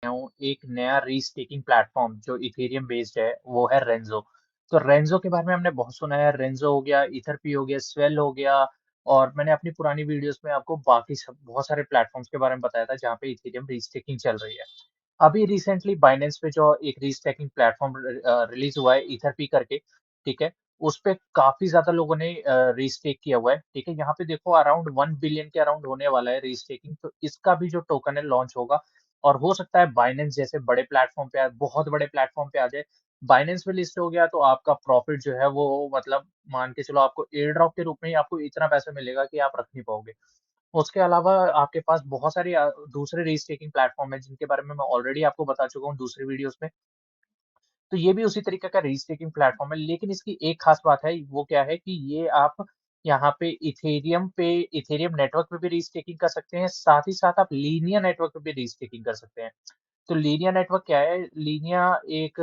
हूँ एक नया रीस्टेकिंग प्लेटफॉर्म जो इथेरियम बेस्ड है, वो है रेंजो। तो रेंजो के बारे में हमने बहुत सुना है। रेंजो हो गया, इथरपी हो गया, स्वेल हो गया, और मैंने अपनी पुरानी वीडियोस में आपको बाकी सब बहुत सारे प्लेटफॉर्म्स के बारे में बताया था जहाँ पे इथेरियम रीस्टेकिंग चल रही है। अभी रिसेंटली बाइनेंस पे जो एक रीस्टेकिंग प्लेटफॉर्म रिलीज हुआ है, इथरपी करके, ठीक है। उस पे काफी ज्यादा लोगों ने रीस्टेक किया हुआ है, ठीक है। यहाँ पे देखो अराउंड 1 बिलियन के अराउंड होने वाला है रीस्टेकिंग, तो इसका भी जो टोकन है लॉन्च होगा। और हो सकता है बाइनेंस जैसे बड़े प्लेटफॉर्म पे बहुत बड़े प्लेटफॉर्म पे आ जाए। बाइनेंस पे लिस्ट हो गया तो आपका प्रॉफिट जो है वो मतलब मान के चलो, आपको एयर ड्रॉप के रूप में ही आपको इतना पैसा मिलेगा कि आप रख नहीं पाओगे। उसके अलावा आपके पास बहुत सारे दूसरे रीस्टेकिंग प्लेटफॉर्म है जिनके बारे में मैं ऑलरेडी आपको बता चुका हूँ दूसरी वीडियोस में। तो ये भी उसी तरीके का रीस्टेकिंग प्लेटफॉर्म है, लेकिन इसकी एक खास बात है, वो क्या है कि ये आप यहाँ पे इथेरियम नेटवर्क पे भी रीस्टेकिंग कर सकते हैं, साथ ही साथ आप लीनिया नेटवर्क पे भी रीस्टेकिंग कर सकते हैं। तो लीनिया नेटवर्क क्या है? लीनिया एक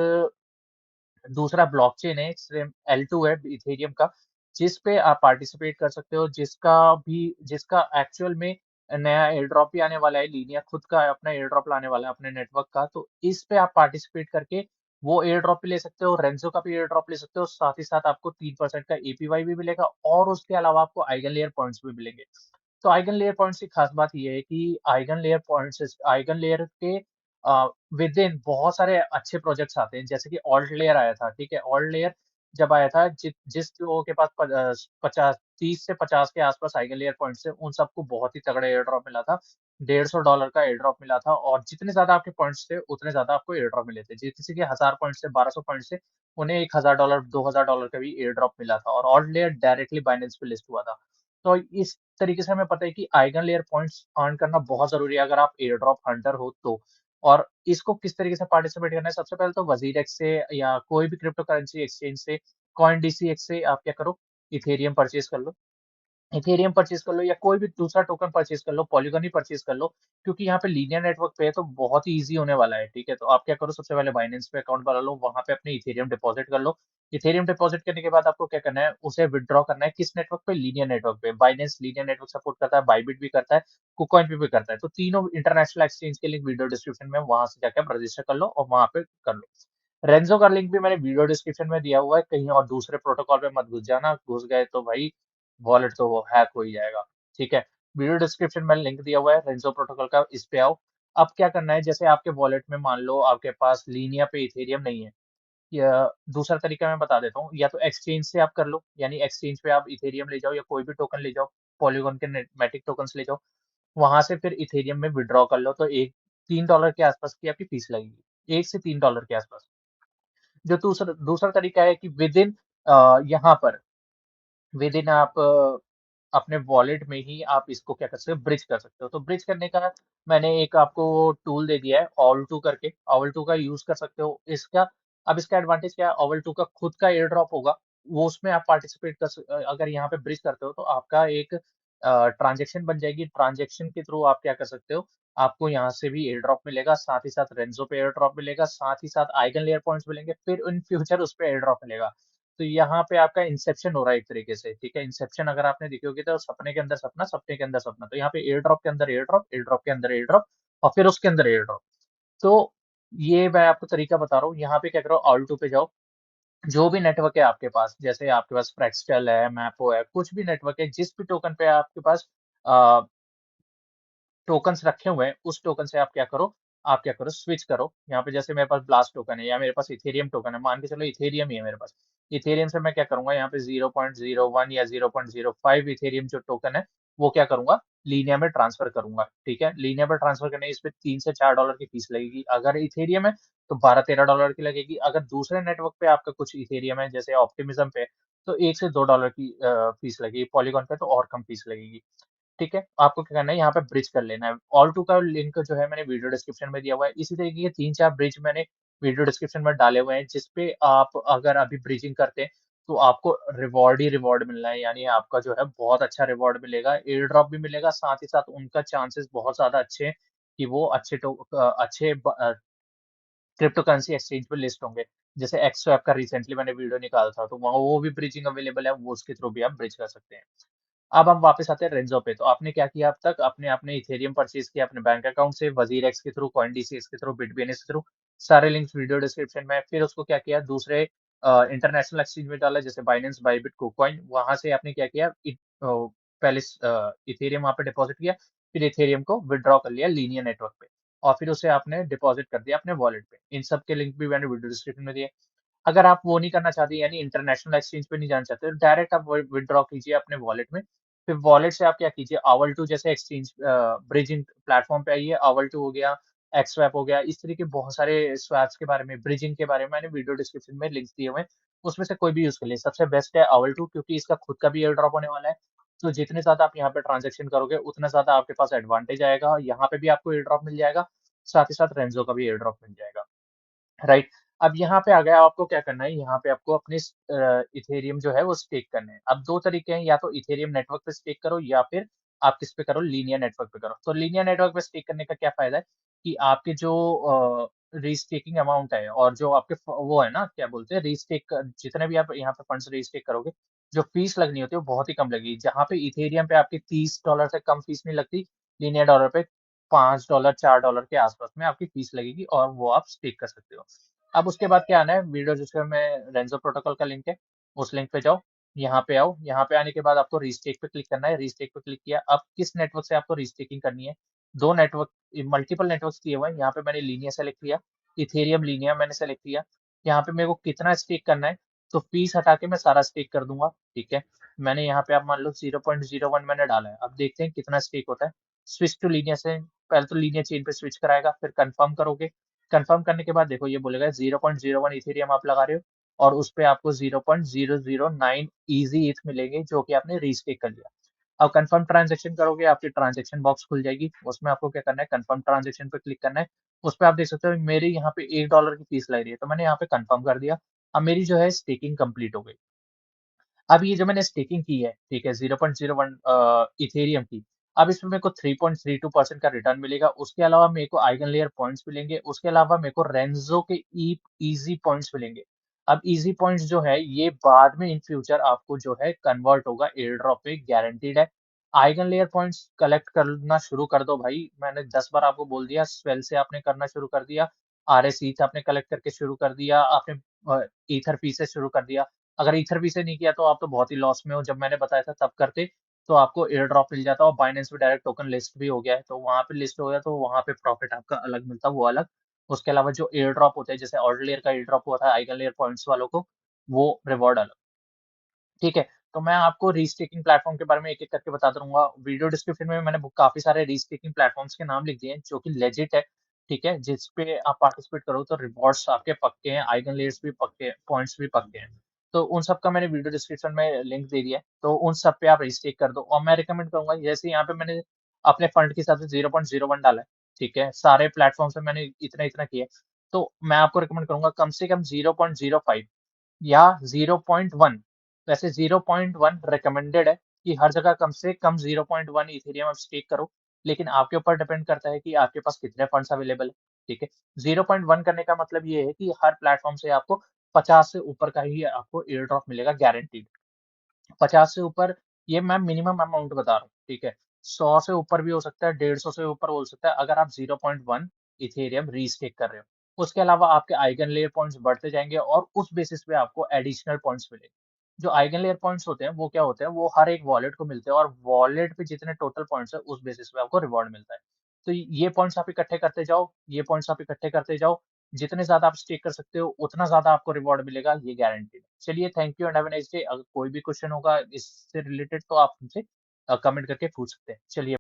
दूसरा ब्लॉकचेन है, सेम L2 है इथेरियम का, जिस पे आप पार्टिसिपेट कर सकते हो, जिसका एक्चुअल में नया एयर ड्रॉप भी आने वाला है। लीनिया खुद का अपना एयर ड्रॉप लाने वाला है अपने नेटवर्क का, तो इस पे आप पार्टिसिपेट करके वो एयर ड्रॉप भी ले सकते हो, रेंजो का भी एयर ड्रॉप ले सकते हो, साथ ही साथ आपको 3% का एपीवाई भी मिलेगा, और उसके अलावा आपको आइगन लेयर पॉइंट्स भी मिलेंगे। तो आइगन लेयर पॉइंट्स की खास बात ये है कि आइगन लेयर के विद इन बहुत सारे अच्छे प्रोजेक्ट्स आते हैं, जैसे कि ऑल्ट लेयर आया था, ठीक है। ऑल्ट लेयर जब आया था, जिस लोगों के पास 30 से 50 के आसपास आइगन लेयर पॉइंट्स थे, उन सबको बहुत ही तगड़ा एयर ड्रॉप मिला था। $150 का एयर ड्रॉप मिला था, और जितने ज्यादा आपके पॉइंट्स थे उतने ज्यादा आपको एयर ड्रॉप मिले थे। किसी के 1000 पॉइंट्स से 1200 पॉइंट्स से उन्हें $1000 $2000 का भी एयर ड्रॉप मिला था, और ऑल्ट लेयर डायरेक्टली बाइनेंस पे लिस्ट हुआ था। तो इस तरीके से हमें पता है कि आइगन लेयर पॉइंट्स अर्न करना बहुत जरूरी है अगर आप एयर ड्रॉप हंटर हो तो। और इसको किस तरीके से पार्टिसिपेट करना है? सबसे पहले तो वजीरेक्स से या कोई भी क्रिप्टो करेंसी एक्सचेंज से, कॉइन डीसीएक्स से आप क्या करो, इथेरियम परचेज कर लो। इथेरियम परचेज कर लो या कोई भी दूसरा टोकन परचेज कर लो, पॉलीगन ही परचेज कर लो, क्योंकि यहाँ पे लीनियर नेटवर्क पे है तो बहुत ही ईजी होने वाला है, ठीक है। तो आप क्या करो, सबसे पहले बाइनेंस पे अकाउंट बना लो, वहां पे अपने इथेरियम डिपॉजिट कर लो। इथेरियम डिपॉजिट करने के बाद आपको क्या करना है, उसे विदड्रॉ करना है किस नेटवर्क पे? लीनियर नेटवर्क पे। बाइनेंस लीनियर नेटवर्क सपोर्ट करता है, बाइबिट भी करता है, कुकॉइन पे भी करता है। तो तीनों इंटरनेशनल एक्सचेंज के लिंक वीडियो डिस्क्रिप्शन में, वहां से जाकर आप रजिस्टर कर लो और वहां पे कर लो। रेंजो का लिंक भी मैंने वीडियो डिस्क्रिप्शन में दिया हुआ है, कहीं और दूसरे प्रोटोकॉल पे मत घुस जाना, घुस गए तो भाई वॉलेट तो वो हैक हो ही जाएगा, ठीक है। वीडियो डिस्क्रिप्शन में लिंक दिया हुआ है रेंजो प्रोटोकॉल का, इस पे आओ। अब क्या करना है, जैसे आपके वॉलेट में मान लो आपके पास लीनिया पे इथेरियम नहीं है, या दूसरा तरीका मैं बता देता हूँ, या तो एक्सचेंज से आप कर लो, यानी एक्सचेंज पे आप इथेरियम ले जाओ या कोई भी टोकन ले जाओ, पॉलीगॉन के मैटिक टोकन्स ले जाओ, वहां से फिर इथेरियम में विड्रॉ कर लो। तो एक $3 के आसपास की आपकी फीस लगेगी, $1 से $3 के आसपास। जो दूसरा दूसरा तरीका है कि विद इन यहाँ पर विद इन आप अपने वॉलेट में ही आप इसको क्या कर सकते हो, ब्रिज कर सकते हो। तो ब्रिज करने का मैंने एक आपको टूल दे दिया है, ऑवल टू करके। ऑवल टू का यूज कर सकते हो इसका। अब इसका एडवांटेज क्या है, ऑवल टू का खुद का एयर ड्रॉप होगा, वो उसमें आप पार्टिसिपेट अगर यहाँ पे ब्रिज करते हो तो आपका एक ट्रांजेक्शन बन जाएगी। ट्रांजेक्शन के थ्रू आप क्या कर सकते हो, आपको यहाँ से भी एयर ड्रॉप मिलेगा, साथ ही साथ रेंजो पे एयर ड्रॉप मिलेगा, साथ ही साथ आइगन लेयर पॉइंट्स मिलेंगे, फिर इन फ्यूचर उस पे एयर ड्रॉप मिलेगा। तो यहाँ पे आपका इंसेप्शन हो रहा है एक तरीके से, ठीक है। इंसेप्शन अगर आपने देखी होगी तो सपने के अंदर सपना, सपने के अंदर सपना। तो यहाँ पे एयर ड्रॉप के अंदर एयर ड्रॉप, एयर ड्रॉप के अंदर एयर ड्रॉप, और फिर उसके अंदर एयर ड्रॉप। तो ये मैं आपको तरीका बता रहा हूँ। यहाँ पे क्या करो, ऑल टू पे जाओ, जो भी नेटवर्क है आपके पास, जैसे आपके पास फ्रैक्सटेल है, मैपो है, कुछ भी नेटवर्क है, जिस भी टोकन पे आपके पास टोकन्स रखे हुए हैं, उस टोकन से आप क्या करो, स्विच करो। यहाँ पे जैसे मेरे पास ब्लास्ट टोकन है या मेरे पास इथेरियम टोकन है, मान के चलो इथेरियम ही है मेरे पास। इथेरियम से मैं क्या करूंगा, यहाँ पे 0.01 या 0.05 इथेरियम जो टोकन है, वो क्या करूंगा, लीनिया में ट्रांसफर करूंगा, ठीक है। लीनिया में ट्रांसफर करने इस पे $3 से $4 की फीस लगेगी। अगर इथेरियम है तो $12 13 की लगेगी। अगर दूसरे नेटवर्क पे आपका कुछ इथेरियम है, जैसे ऑप्टिमिज्म पे, तो $1 से $2 की फीस लगेगी। पॉलीगॉन पे तो और कम फीस लगेगी, ठीक है। आपको क्या करना है, यहाँ पे ब्रिज कर लेना है। ऑल टू का लिंक जो है मैंने वीडियो डिस्क्रिप्शन में दिया हुआ है। इसी तरीके के 3 4 ब्रिज मैंने वीडियो डिस्क्रिप्शन में डाले हुए हैं, जिसपे आप अगर अभी ब्रिजिंग करते हैं तो आपको रिवॉर्ड ही रिवॉर्ड मिलना है, यानी आपका जो है बहुत अच्छा रिवॉर्ड मिलेगा, एयर ड्रॉप भी मिलेगा, साथ ही साथ उनका चांसेस बहुत ज्यादा अच्छे हैं कि वो अच्छे क्रिप्टो करेंसी एक्सचेंज पे लिस्ट होंगे। जैसे एक्सवैप का रिसेंटली मैंने वीडियो निकाला था, तो वहाँ वो भी ब्रिजिंग अवेलेबल है, वो उसके थ्रू भी आप ब्रिज कर सकते हैं। अब हम वापस आते हैं रेंजो पे। तो आपने क्या किया अब तक? आपने आपने इथेरियम परचेज किया अपने बैंक अकाउंट से, वजीर एक्स के थ्रू, कॉइनडीसीएक्स के थ्रू, बिटबीएनएस के थ्रू, सारे लिंक्स वीडियो डिस्क्रिप्शन में। फिर उसको क्या किया? दूसरे इंटरनेशनल एक्सचेंज में डाला, जैसे बाइनेंस, बाइबिट, कुकॉइन। वहां से आपने क्या किया? पहले इथेरियम वहां पे डिपॉजिट किया, फिर इथेरियम को विड्रॉ कर लिया लीनियर नेटवर्क पे, और फिर उसे आपने डिपॉजिट कर दिया अपने वॉलेट पे। इन सब के लिंक भी मैंने वीडियो डिस्क्रिप्शन में दिए। अगर आप वो नहीं करना चाहते, यानी इंटरनेशनल एक्सचेंज पे नहीं जाना चाहते, तो डायरेक्ट आप विड्रॉ कीजिए अपने वॉलेट में। फिर वॉलेट से आप क्या कीजिए? आवर टू जैसे एक्सचेंज ब्रिजिंग प्लेटफॉर्म पे आइए। आवर टू हो गया, एक्स स्वैप हो गया, इस तरीके के बहुत सारे स्वैप्स के बारे में, ब्रिजिंग के बारे में मैंने वीडियो डिस्क्रिप्शन में लिंक्स दिए हुए हैं। उसमें से कोई भी यूज कर लिए। सबसे बेस्ट है आवर टू, क्योंकि इसका खुद का भी एयर ड्रॉप होने वाला है। तो जितने ज्यादा आप यहाँ पे ट्रांजेक्शन करोगे, उतना ज्यादा आपके पास एडवांटेज आएगा। यहाँ पे भी आपको एयर ड्रॉप मिल जाएगा, साथ ही साथ रेंजो का भी एयर ड्रॉप मिल जाएगा। राइट। अब यहाँ पे आ गया, आपको क्या करना है? यहाँ पे आपको अपने इथेरियम जो है वो स्टेक करने हैं। अब दो तरीके हैं, या तो इथेरियम नेटवर्क पे स्टेक करो, या फिर आप किस पे करो? लीनियर नेटवर्क पे करो। तो लीनियर नेटवर्क पे स्टेक करने का क्या फायदा है? कि आपके जो रीस्टेकिंग अमाउंट है, और जो आपके वो है ना, क्या बोलते हैं, रीस्टेक, जितने भी आप यहाँ पे फंड्स रीस्टेक करोगे, जो फीस लगनी होती है वो बहुत ही कम लगेगी। जहाँ पे इथेरियम पे आपकी $30 से कम फीस नहीं लगती, लीनियर डॉलर पे $5 $4 के आसपास में आपकी फीस लगेगी, और वो आप स्टेक कर सकते हो। अब उसके बाद क्या आना है? वीडियो जिसमें रेंजो प्रोटोकॉल का लिंक है, उस लिंक पे जाओ। यहाँ पे आओ। यहाँ पे आने के बाद आपको रीस्टेक पे क्लिक करना है। रीस्टेक पे क्लिक किया। अब किस नेटवर्क से आपको रीस्टेकिंग करनी है? दो नेटवर्क, मल्टीपल नेटवर्क दिए हुए हैं। यहाँ पे मैंने लीनियर सेलेक्ट किया, इथेरियम लीनियर मैंने सेलेक्ट किया। यहाँ पे मेरे को कितना स्टेक करना है, तो फीस हटा के मैं सारा स्टेक कर दूंगा। ठीक है। मैंने यहाँ पे आप मान लो 0.01 मैंने डाला है। अब देखते हैं कितना स्टेक होता है। स्विच टू लीनियर से, पहले तो लीनियर चेन पे स्विच कराएगा, फिर कंफर्म करोगे। कंफर्म करने के बाद देखो ये बोलेगा 0.01 इथेरियम आप लगा रहे हो, और उस पे आपको 0.009 इजी इथ मिलेंगे, जो कि आपने रीस्टेक कर लिया। अब कंफर्म ट्रांजेक्शन करोगे, आपकी ट्रांजेक्शन बॉक्स खुल जाएगी। उसमें आपको क्या करना है? कंफर्म ट्रांजेक्शन पे क्लिक करना है। उस पे आप देख सकते हो मेरे यहाँ पे $1 की फीस लग रही है, तो मैंने यहाँ पे कंफर्म कर दिया। अब मेरी जो है स्टेकिंग कंप्लीट हो गई। अब ये जो मैंने स्टेकिंग की है, ठीक है, 0.01 इथेरियम की, अब इसमें मेरे को 3.32% का रिटर्न मिलेगा। उसके अलावा मेरे को आइगन लेयर पॉइंट्स मिलेंगे। उसके अलावा मेरे को रेंजो के इजी पॉइंट्स मिलेंगे। अब इजी पॉइंट्स जो है, ये बाद में इन फ्यूचर आपको जो है कन्वर्ट होगा एयर ड्रॉप पे, गारंटीड है। आइगन लेयर पॉइंट्स कलेक्ट करना शुरू कर दो भाई। मैंने 10 बार आपको बोल दिया, स्वेल से आपने करना शुरू कर दिया, RSE से आपने कलेक्ट करके शुरू कर दिया, आपने ईथर फी से शुरू कर दिया। अगर ईथर भी से नहीं किया, तो आप तो बहुत ही लॉस में हो। जब मैंने बताया था तब करते, तो आपको एयर ड्रॉप मिल जाता, और बाइनेंस पे डायरेक्ट टोकन लिस्ट भी हो गया है, तो वहां पे लिस्ट हो गया, तो वहां पे प्रॉफिट आपका अलग मिलता, वो अलग। उसके अलावा जो एयर ड्रॉप होते हैं, जैसे ऑर्डर लेयर का एयर ड्रॉप हुआ था आइगन लेयर पॉइंट्स वालों को, वो रिवॉर्ड अलग। ठीक है। तो मैं आपको रीस्टेकिंग प्लेटफॉर्म के बारे में एक-एक करके बताता रहूँगा। वीडियो डिस्क्रिप्शन में मैंने काफ़ी सारे रीस्टेकिंग प्लेटफॉर्म्स के नाम लिख दिए हैं, जो कि लेजिट है, ठीक है? जिस पे आप पार्टिसिपेट करो तो रिवॉर्ड्स आपके पक्के हैं, आइगन लेयर्स भी पक्के हैं, पॉइंट्स भी पक्के हैं। तो उन सब का मैंने वीडियो डिस्क्रिप्शन में लिंक दे दिया है, तो उन सब पे आप रीस्टेक कर दो। और मैं रिकमेंड करूँगा, जैसे यहाँ पे मैंने अपने फंड के हिसाब से 0.01 डाला है, ठीक है? सारे प्लेटफॉर्म से मैंने इतना-इतना किया है, तो मैं आपको रिकमेंड करूँगा कम से कम 0.05 या 0.1। वैसे 0.1 रिकमेंडेड है, कि हर जगह कम से कम 0.1 इथेरियम आप स्टेक करो। लेकिन आपके ऊपर डिपेंड करता है कि आपके पास कितने फंड्स अवेलेबल है। ठीक है। 0.1 करने का मतलब ये है कि हर प्लेटफॉर्म से आपको 50 से ऊपर का ही आपको एयर ड्रॉप मिलेगा, गारंटीड। 50 से ऊपर, ये मैं मिनिमम अमाउंट बता रहा हूँ, ठीक है। 100 से ऊपर भी हो सकता है, 150 से ऊपर हो सकता है, अगर आप 0.1 इथेरियम रीस्टेक कर रहे हो। उसके अलावा आपके आइगन लेयर पॉइंट्स बढ़ते जाएंगे, और उस बेसिस पे आपको एडिशनल पॉइंट्स मिलेंगे। जो आइगन लेयर पॉइंट्स होते हैं, वो क्या होते हैं? वो हर एक वॉलेट को मिलते हैं, और वॉलेट पे जितने टोटल पॉइंट्स है, उस बेसिस पे आपको रिवॉर्ड मिलता है। तो ये पॉइंट्स आप इकट्ठे करते जाओ, ये पॉइंट्स आप इकट्ठे करते जाओ। जितने ज़्यादा आप स्टेक कर सकते हो, उतना ज़्यादा आपको रिवॉर्ड मिलेगा, ये गारंटीड है। चलिए, thank you and have a nice day. अगर कोई भी क्वेश्चन होगा इससे रिलेटेड, तो आप हमसे कमेंट करके पूछ सकते हैं। चलिए।